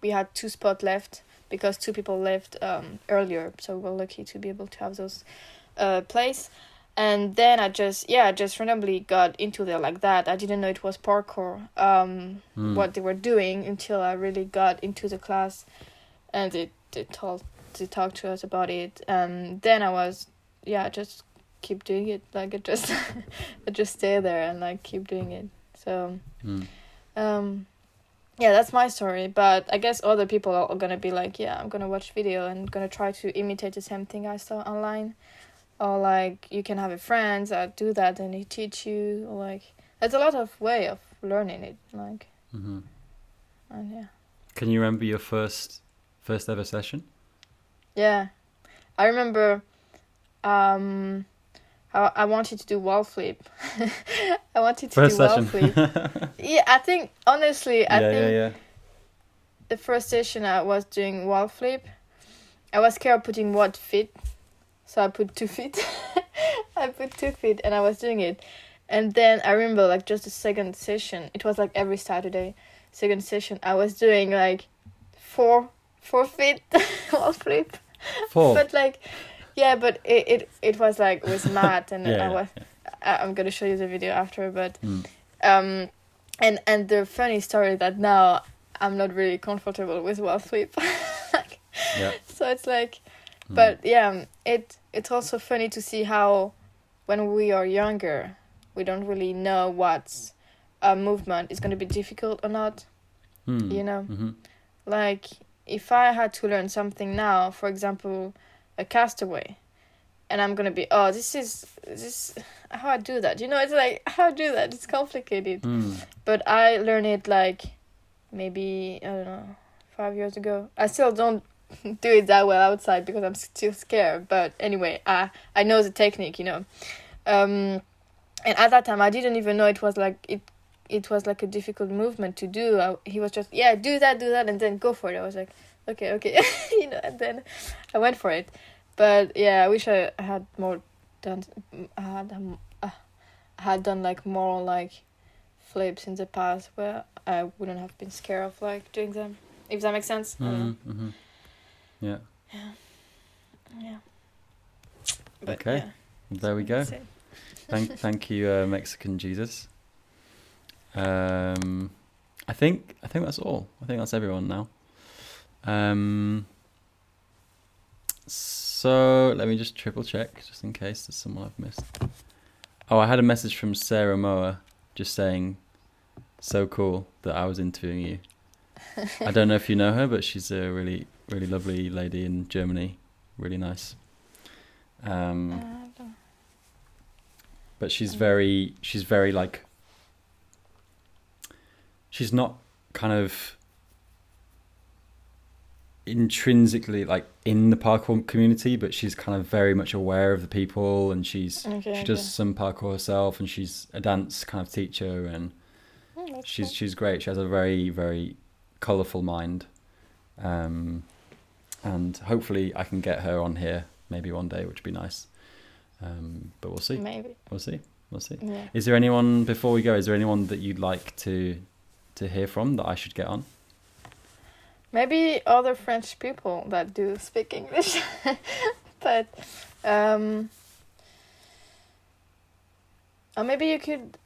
we had 2 spots left because 2 people left earlier. So we were lucky to be able to have those place. And then I just randomly got into there like that. I didn't know it was parkour, what they were doing, until I really got into the class, and they talked to us about it. And then I was, just keep doing it. Like I just stay there and like keep doing it. So, that's my story. But I guess other people are gonna be like, I'm gonna watch video and gonna try to imitate the same thing I saw online. Or like you can have a friend that do that and he teach you, or like there's a lot of way of learning it, like. And Can you remember your first ever session? Yeah, I remember. How I wanted to do wall flip. I wanted to do wall flip. Yeah, I think honestly, the first session I was doing wall flip. I was scared of putting 1 foot. So I put 2 feet. And I was doing it. And then I remember like just the second session, it was like every Saturday, second session, I was doing like 4 feet wall flip. 4? But like, but it was like with mat, and I'm going to show you the video after, but, and the funny story that now I'm not really comfortable with wall flip. So it's like, but it's also funny to see how when we are younger, we don't really know what movement is going to be difficult or not. You know? Like, if I had to learn something now, for example, a castaway, and I'm gonna be, oh, this is how I do that. You know, it's like how I do that. It's complicated. But I learned it like maybe, I don't know, 5 years ago. I still don't do it that well outside because I'm still scared. But anyway, I know the technique, you know. And at that time, I didn't even know it was like it was like a difficult movement to do. He was just, yeah, do that, and then go for it. I was like, okay, you know, and then I went for it. But yeah, I wish I had more done. Had done like more like flips in the past where I wouldn't have been scared of like doing them. If that makes sense. Yeah. Yeah. But, okay. yeah. There we go. Thank you, Mexican Jesus. I think that's all. I think that's everyone now. So let me just triple check, just in case there's someone I've missed. Oh, I had a message from Sarah Moa just saying, so cool that I was interviewing you. I don't know if you know her, but she's a really, really lovely lady in Germany. Really nice. But she's very like, she's not kind of intrinsically like in the parkour community, but she's kind of very much aware of the people, and she does some parkour herself, and she's a dance kind of teacher, and she's great. She has a very, very colourful mind, and hopefully I can get her on here maybe one day, which would be nice. But we'll see. Maybe. We'll see. Yeah. Is there anyone, before we go, is there anyone that you'd like to hear from that I should get on? Maybe other French people that do speak English. But or maybe you could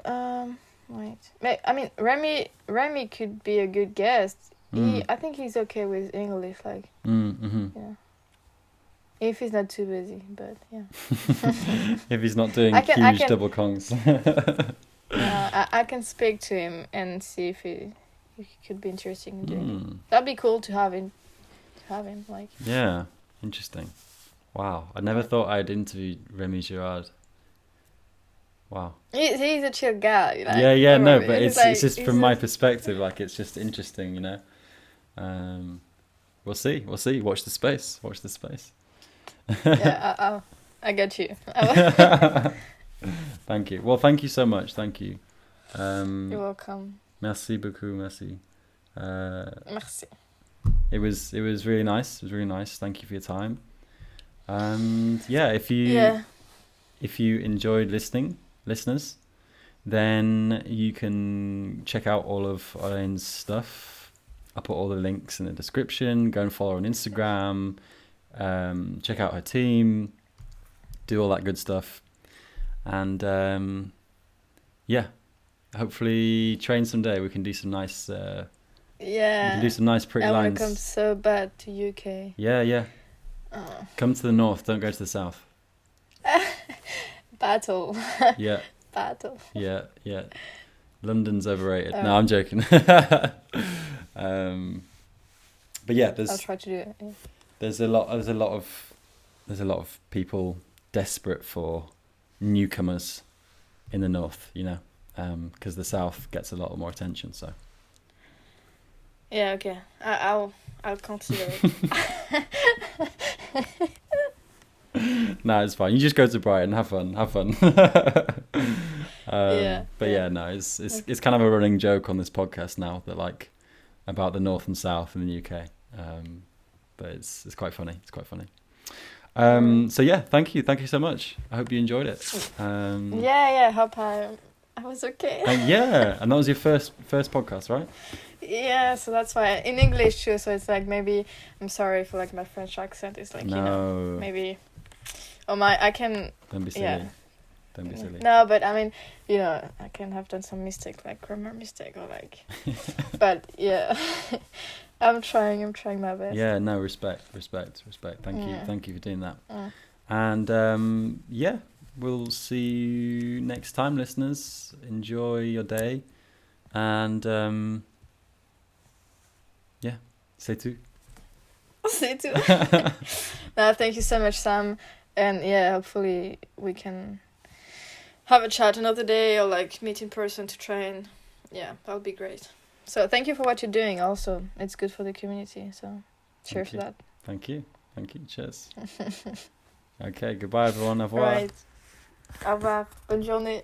wait. I mean, Remy could be a good guest. I think he's okay with English, like yeah. If he's not too busy, but yeah. If he's not doing huge double kongs. I can speak to him and see if he could be interested in doing it. That'd be cool to have him like. Yeah, interesting. Wow, I never thought I'd interview Remy Girard. Wow. He's a chill guy, you know. Yeah, no, but it's just from my perspective, like it's just interesting, you know. We'll see. Watch the space. Yeah, I get you. Thank you. Well, thank you so much. Thank you. You're welcome. Merci beaucoup. Merci. Merci. It was really nice. It was really nice. Thank you for your time. Yeah, if you enjoyed listening, listeners, then you can check out all of Orane's stuff. I'll put all the links in the description. Go and follow her on Instagram. Check out her team. Do all that good stuff. And yeah, hopefully train someday. We can do some nice we can do some nice pretty lines. I want to come so bad to UK. Yeah. Come to the north, don't go to the south. Battle. Yeah. Battle. Yeah. London's overrated. No, I'm joking. But yeah, I'll try to do it. Yeah. There's a lot of people desperate for newcomers in the north, you know, because the south gets a lot more attention. So yeah, okay, I'll consider it. No, it's fine. You just go to Brighton, have fun. But yeah, no, it's kind of a running joke on this podcast now that like about the north and south in the UK. But it's quite funny. So yeah, thank you so much. I hope you enjoyed it. I hope I was okay. Yeah, and that was your first podcast, right? Yeah, so that's why in English too. So it's like maybe I'm sorry for like my French accent is like, you know, maybe I can. Don't be silly. Yeah. Don't be silly. No, but I mean, you know, I can have done some mistake, like grammar mistake or like. But yeah. I'm trying my best. Yeah, no, respect. Thank you for doing that. And yeah, we'll see you next time, listeners. Enjoy your day, and yeah, c'est tout. C'est tout. No, thank you so much, Sam. And yeah, hopefully we can have a chat another day or like meet in person to train. Yeah, that would be great. So thank you for what you're doing also. It's good for the community. So cheers for that. Thank you. Cheers. Okay, goodbye everyone. Au revoir. Right. Au revoir. Bonne journée.